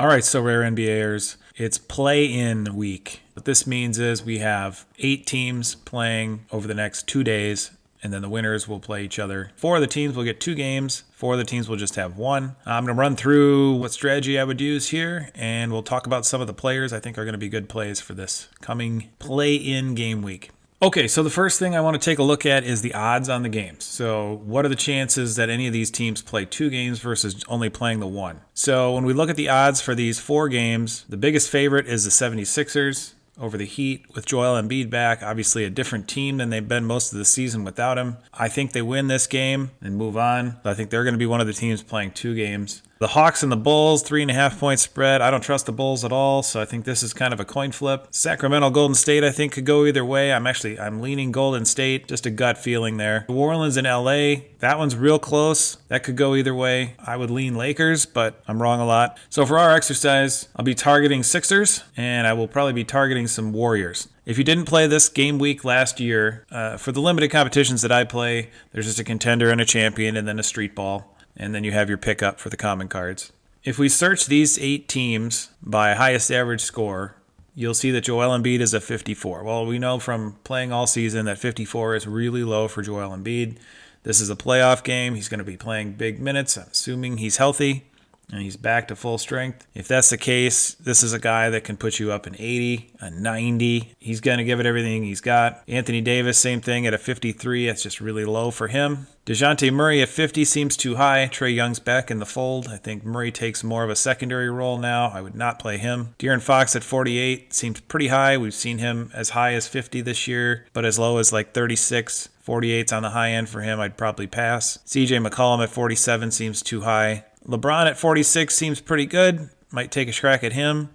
All right, so rare NBAers, it's play-in week. What this means is we have 8 teams playing over the next 2 days, and then the winners will play each other. 4 of the teams will get 2 games. 4 of the teams will just have 1. I'm going to run through what strategy I would use here, and we'll talk about some of the players I think are going to be good plays for this coming play-in game week. Okay, so the first thing I want to take a look at is the odds on the games. So what are the chances that any of these teams play 2 games versus only playing the 1? So when we look at the odds for these 4 games, the biggest favorite is the 76ers over the Heat with Joel Embiid back. Obviously a different team than they've been most of the season without him. I think they win this game and move on. I think they're going to be one of the teams playing 2 games. The Hawks and the Bulls, 3.5 point spread. I don't trust the Bulls at all, so I think this is kind of a coin flip. Sacramento, Golden State, I think could go either way. I'm leaning Golden State, just a gut feeling there. New Orleans and LA, that one's real close. That could go either way. I would lean Lakers, but I'm wrong a lot. So for our exercise, I'll be targeting Sixers, and I will probably be targeting some Warriors. If you didn't play this game week last year, for the limited competitions that I play, there's just a contender and a champion and then a street ball. And then you have your pickup for the common cards. If we search these 8 teams by highest average score, you'll see that Joel Embiid is a 54. Well, we know from playing all season that 54 is really low for Joel Embiid. This is a playoff game. He's going to be playing big minutes, I'm assuming he's healthy and he's back to full strength. If that's the case, this is a guy that can put you up an 80, a 90. He's going to give it everything he's got. Anthony Davis, same thing at a 53. That's just really low for him. DeJounte Murray at 50 seems too high. Trae Young's back in the fold. I think Murray takes more of a secondary role now. I would not play him. De'Aaron Fox at 48 seems pretty high. We've seen him as high as 50 this year, but as low as like 36. 48's on the high end for him. I'd probably pass. CJ McCollum at 47 seems too high. LeBron at 46 seems pretty good. Might take a crack at him.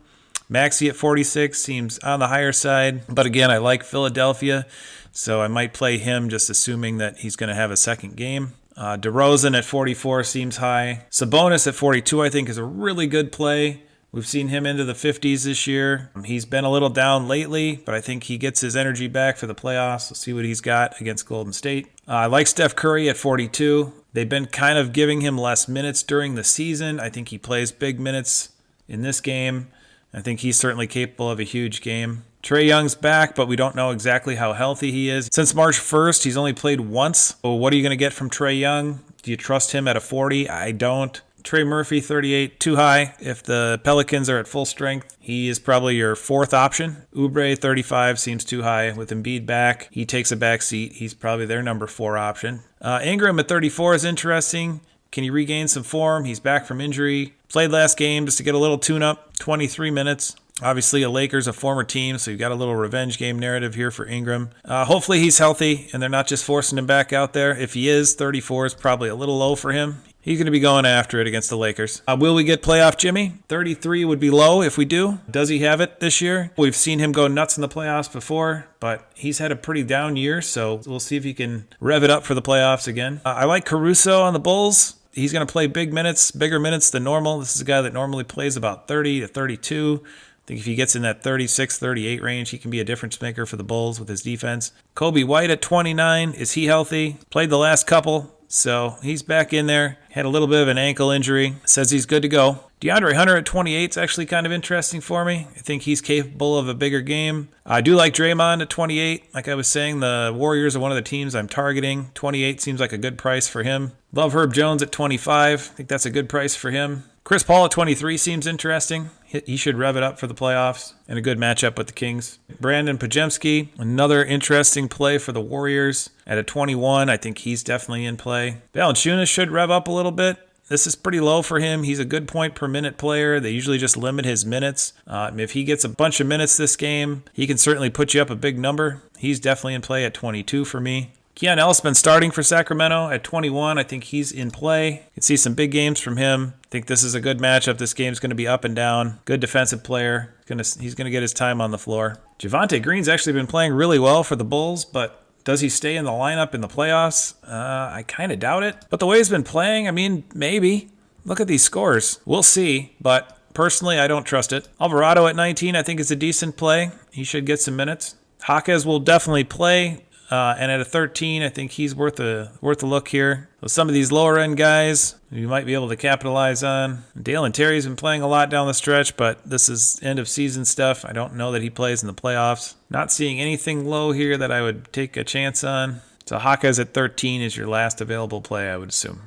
Maxey at 46 seems on the higher side. But again, I like Philadelphia, so I might play him just assuming that he's going to have a second game. DeRozan at 44 seems high. Sabonis at 42 I think is a really good play. We've seen him into the 50s this year. He's been a little down lately, but I think he gets his energy back for the playoffs. We'll see what he's got against Golden State. I like Steph Curry at 42. They've been kind of giving him less minutes during the season. I think he plays big minutes in this game. I think he's certainly capable of a huge game. Trae Young's back, but we don't know exactly how healthy he is. Since March 1st, he's only played once. Well, what are you going to get from Trae Young? Do you trust him at a 40? I don't. Trey Murphy, 38, too high. If the Pelicans are at full strength, he is probably your 4th option. Oubre, 35, seems too high. With Embiid back, he takes a back seat. He's probably their number 4 option. Ingram at 34 is interesting. Can he regain some form? He's back from injury. Played last game just to get a little tune-up, 23 minutes. Obviously, a Lakers, a former team, so you've got a little revenge game narrative here for Ingram. Hopefully he's healthy, and they're not just forcing him back out there. If he is, 34 is probably a little low for him. He's going to be going after it against the Lakers. Will we get playoff Jimmy? 33 would be low if we do. Does he have it this year? We've seen him go nuts in the playoffs before, but he's had a pretty down year, so we'll see if he can rev it up for the playoffs again. I like Caruso on the Bulls. He's going to play big minutes, bigger minutes than normal. This is a guy that normally plays about 30 to 32. I think if he gets in that 36, 38 range, he can be a difference maker for the Bulls with his defense. Kobe White at 29. Is he healthy? Played the last couple. So he's back in there. Had a little bit of an ankle injury. Says he's good to go. DeAndre Hunter at 28 is actually kind of interesting for me. I think he's capable of a bigger game. I do like Draymond at 28. Like I was saying, the Warriors are one of the teams I'm targeting. 28 seems like a good price for him. Love Herb Jones at 25. I think that's a good price for him. Chris Paul at 23 seems interesting. He should rev it up for the playoffs and a good matchup with the Kings. Brandon Pajemski, another interesting play for the Warriors. At a 21, I think he's definitely in play. Valanciunas should rev up a little bit. This is pretty low for him. He's a good point per minute player. They usually just limit his minutes. If he gets a bunch of minutes this game, he can certainly put you up a big number. He's definitely in play at 22 for me. Keon Ellis been starting for Sacramento at 21. I think he's in play. You can see some big games from him. I think this is a good matchup. This game's going to be up and down. Good defensive player. He's going to get his time on the floor. Javonte Green's actually been playing really well for the Bulls, but does he stay in the lineup in the playoffs? I kind of doubt it. But the way he's been playing, I mean, maybe. Look at these scores. We'll see, but personally, I don't trust it. Alvarado at 19, I think is a decent play. He should get some minutes. Jaquez will definitely play. And at a 13, I think he's worth a look here. So some of these lower end guys you might be able to capitalize on. Dalen Terry's been playing a lot down the stretch, but this is end of season stuff. I don't know that he plays in the playoffs. Not seeing anything low here that I would take a chance on. So Hawkeyes at 13 is your last available play, I would assume.